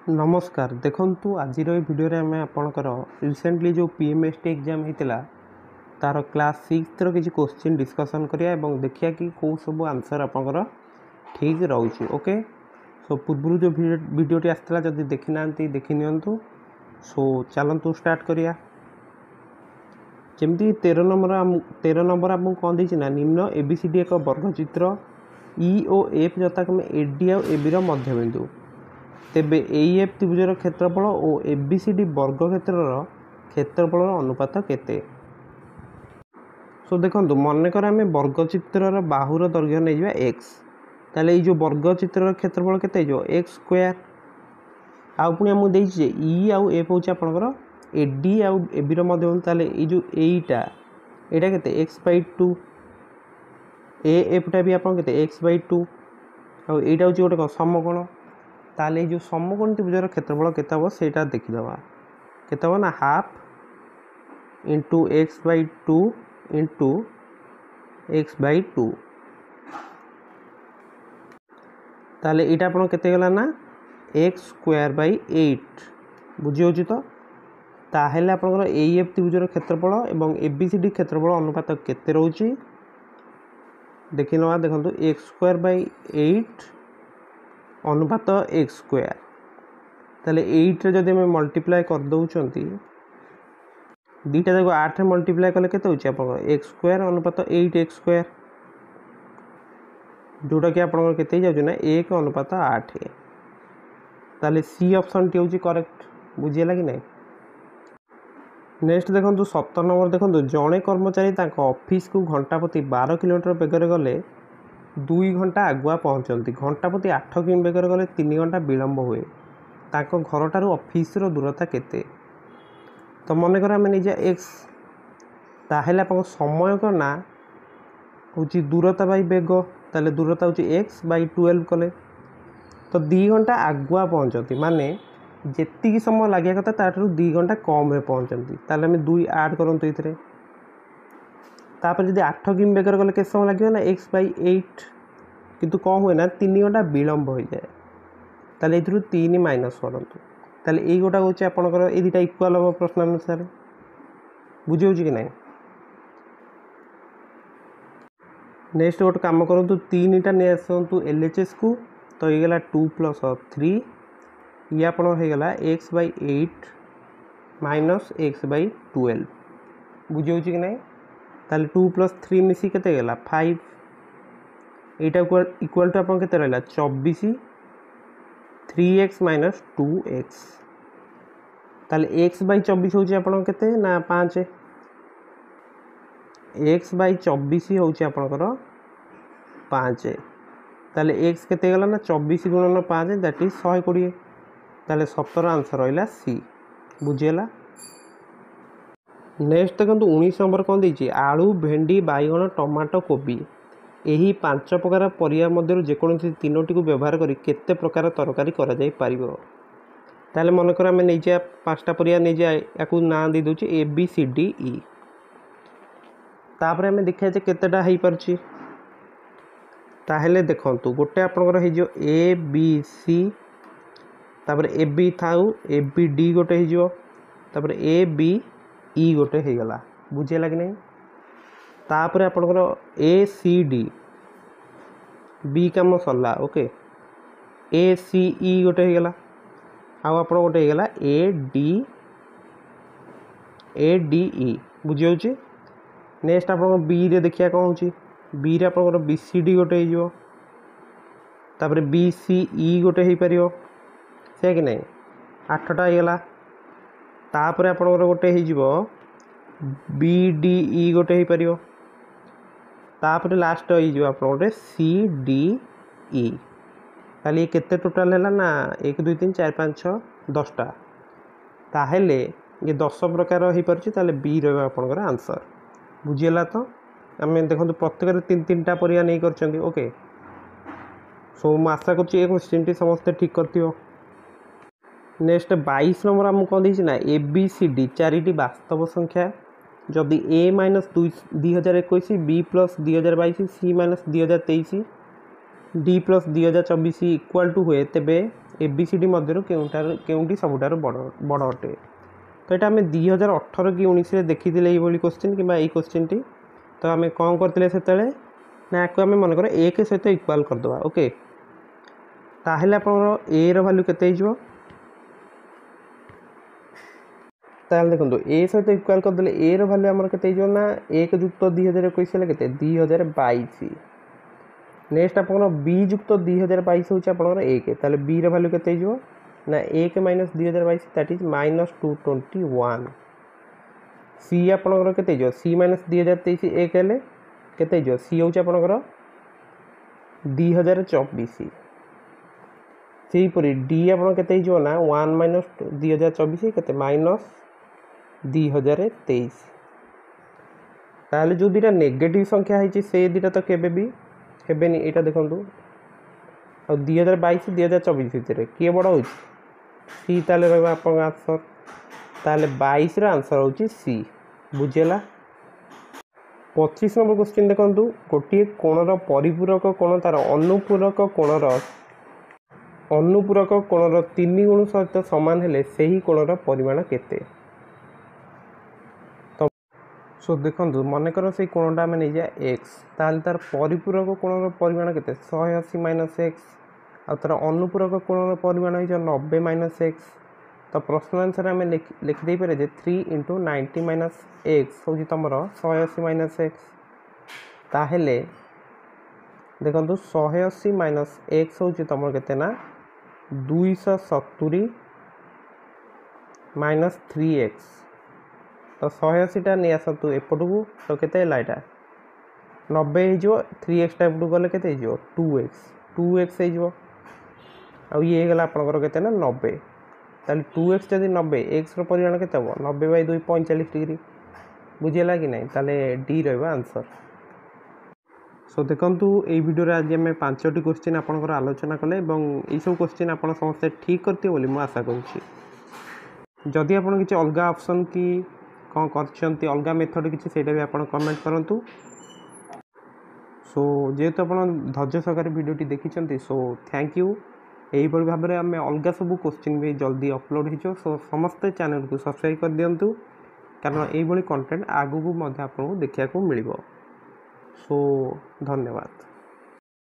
नमस्कार देखंतु आज वीडियो रे आम आपणकर रिसेंटली जो पीएमएसटी एग्जाम होता तार क्लास 6 रो किसी क्वेश्चन डिस्कसन करिया एवं देखिया कि कौ सब आंसर आपणकर ठीक रहउची। ओके सो पूर्व जो वीडियोटी आसला जदि देखि नांती देखि नियंतु। सो चलंतु स्टार्ट करिया। जमती 13 नंबर आपको कौन देछि ना निम्न एबीसीडी एक वर्गचित्र ई और एफ यथाक्रमे एडी और एबी मध्यबिंदु तेबे एफ त्रिभुजर क्षेत्रफल और एबीसीडी वर्ग क्षेत्रफल अनुपात केते। सो देखो मनकर आम वर्गचित्र बाहुर दैर्घ्य नहीं जा एक्स ताले जो वर्गचित्र क्षेत्रफल केते एक्स स्क्वायर आउ पुणी आमको देछि ई आउ एफ हूँ आपंकर एडी आउ एबी मध्यबिंदु ताले जो एटा केते एक्स बाई टू एफटा भी आप एक्स बाई टू आउ एटा हूँ गोटे समकोण ताले जो समकोण त्रिभुजर क्षेत्रफल केते हम सेटा देखिदबा केते हम ना half into x by two into x by two ताले एटा आपण केते गला ना एक्स स्क्वायर बाई 8 बुझी होची तो ताहेले आपनकर एएफ त्रिभुजर क्षेत्रफल एवं एबीसीडी क्षेत्रफल अनुपात केते रहउची देखिनवा देखंतु एक्स स्क्वायर बाई 8 अनुपात एक्स स्क्वायर ताले 8 रे जदि हम मल्टीप्लाई कर दउचंती दीटा जाको 8 रे मल्टीप्लाई कले केते होची आपन एक्स स्क्वायर अनुपात 8 एक्स स्क्वायर जोटा कि आपन केते जाउछ ना 1 अनुपात 8 ताले सी ऑप्शन टी होची करेक्ट बुझियला कि नै। नेक्स्ट देखंतु 17 नंबर देखंतु जणे कर्मचारी ताको ऑफिस को घंटा प्रति 12 किलोमीटर बेगर गले 2 घंटा आगुआ पहुँचती घंटा प्रति 8 किमी बेगर गले 3 घंटा विलंब हुए ताको घर ठारू ऑफिस रो दूरता केते। तो मनकर आम निजा एक्स ताहेले आप समय को ना हूँ दूरता बाई बेग ताले दूरता हूँ एक्स बाई 12 कले तो 2 घंटा आगुआ पहुँचती माने जेतिकी समय लगे कथा ताठू 2 घंटा कम रे पहुँचती ताले आम 2 ऐड करंतु इथरे तापर जदि 8 किमी बेगर गले के समय लगे ना एक्स बाई 8 किंतु कौन हुए ना 3 घंटा विलंब हो जाए ताले इथरू 3 माइनस करंतु ताले एई गोटा होचे आपनकर ए दुटा इक्वल हो प्रश्न अनुसार बुझी होची कि नहीं। नेक्स्ट गोटे काम करंतु 3 टा ने आसंतु एलएचएस को तो ये गला 2 प्लस 3 ये आपन हो गला x by 8 minus x by 12 बुझी होची कि नहीं। ताले 2 प्लस 3 मिसी केते गला 5 एटा इक्वल टू आपन केते रहला 24 3x माइनस 2x ताले x बाई 24 होची आपन केते ना 5 x बाई 24 होची आपनकर 5 ताले x केते गला ना 24 गुणन 5 दैट इज 120 ताले 17 आंसर रहला सी बुझियला। नेक्स्ट देखो 19 नंबर कौन देछि आलू भेंडी बैगण टमाटो कोबी यही 5 प्रकार परिया मध्य जेकोसी 3टी को व्यवहार करी केते प्रकार तरकारी करा जाई परिबो ताले मनकर आम नहीं जा 5टा परिया नहीं जा याकू ना दे दोछि ए बी सी डी ई तापर आम देखिया जे केतेटा हेई परछि ताहेले देखंतु गोटे आपनकर हे जो ए बी सी तापर ए बी थाउ ए बी डी गोटे हे जो तापर ए बी ई गोटे हो गला बुझेगा कि नहीं। तापर आपनकर ए सी डी बी काम सरला ओके ए सी ई गोटे हो गला आउ आप गोटे हो गला ए डी ई बुझी होची। नेक्स्ट आप बी रे देखिया कौन होची बी रे आपनकर बी सी डी गोटे हो तापर बी सी ई गोटे हो पारियो से कि नहीं 8टा हो गला तापर आपनकर गोटे हो बी डी ई गोटे हो पारियो तापर लास्ट हो आप गोटे सी डी ई ताले केते टोटाल है ना 1 2 3 4 5 6 10टा ताहेले ये 10 प्रकार हो पारछि ताले बी रहबा आपनकर आंसर बुझियला। तो आम देखो प्रत्येक 3-3टा परिया नहीं करछंती ओके सो मैं आशा करछि ए क्वेश्चन टी समस्त ठीक करथियो। नेक्स्ट 22 नंबर आमको कौन देछि ना ए बी सी डी 4टी वास्तव संख्या जदि A minus 2021 B plus 2022 C minus 2023 D plus 2024 equal to हुए तेबे ABCD मध्य केउंटी सबुठार बड़ अटे। तो यहाँ आम 2018 कि 19 देखी ये क्वेश्चन कि क्वेश्चन टी। तो आम कौन करते से ना आपको आम मनकर 1 सहित इक्वाल करदे। ओके ताहले आपनकर ए रो वैल्यू केते हिजो ताहले देखंतु ए सहित इक्वाल करदेले ए रो वैल्यू हमर केते हिजो ना 1 जुक्त 2021 हेले केते 2022। नेक्स्ट आपनकर बी जुक्त 2022 होची आपनकर 1 ताहले बी रो वैल्यू केते हिजो ना 1 - 2022 दैट इज -221। सी आपनकर केते हिजो सी - 2023 1 हेले केते हिजो सी होची आपनकर 2024। सेहीपरी डी आप केते हिजो ना 1 - 2024 केते -2023। ताहले जो दुटा नेगेटिव संख्या है से दुटा तो केबे भी हेबेनी एटा देखंतु। आ 2022 2024 भितर किए बड़ हो सी ताहले रहबा आपन आंसर। ताहले 22 रा आंसर होची सी। बुझेला। 25 नंबर क्वेश्चन देखंतु गोटे कोणर परिपूरक कोण तार अनुपूरक कोणर 3 गुण सहित समान हेले सही कोणर परिमाण केते। तो सो देखंतु मनकर से कोणटा आम नहीं जा एक्स ताल तार परिपूरक कोणर परिमाण केते 180 - एक्स आ तार अनुपूरक कोणर परिमाण है 90 - एक्स। तो प्रश्न आंसर आम लिखिदे पारे जे 3 × 90 - एक्स हूँ तुम 180 - एक्स। ताहेले देखो 180 - एक्स हूँ तुम केते ना 270 - 3x। तो 180 नहीं आसतु एपटू तो केते यहाँ 90 हो 3x एपटू गले के 2x हो ये गला आपंकर के 90। ताल 2x जदि 90 एक्स परिमाण के 90/2 45 डिग्री। बुझेगा कि नहीं ताले डी रहा आंसर। सो देखंतु ए वीडियो आज आम 5टी क्वेश्चन आपंकर आलोचना कले यही सब क्वेश्चन आप समस्ते ठीक करते बोली मुझे आशा करुँची। जदि आप किसी अलग ऑप्शन कि कौन कर अलग मेथड किसी भी आप कमेंट करूँ। सो जेहेतु आप धैर्य सहकार वीडियोटी देखी सो थैंक यू। यही भाव में आम अलग सब क्वेश्चन भी जल्दी अपलोड हो। सो समस्ते चैनल को सब्सक्राइब कर दिंतु कारण यही कंटेंट आगू आपको देखा मिल। सो धन्यवाद।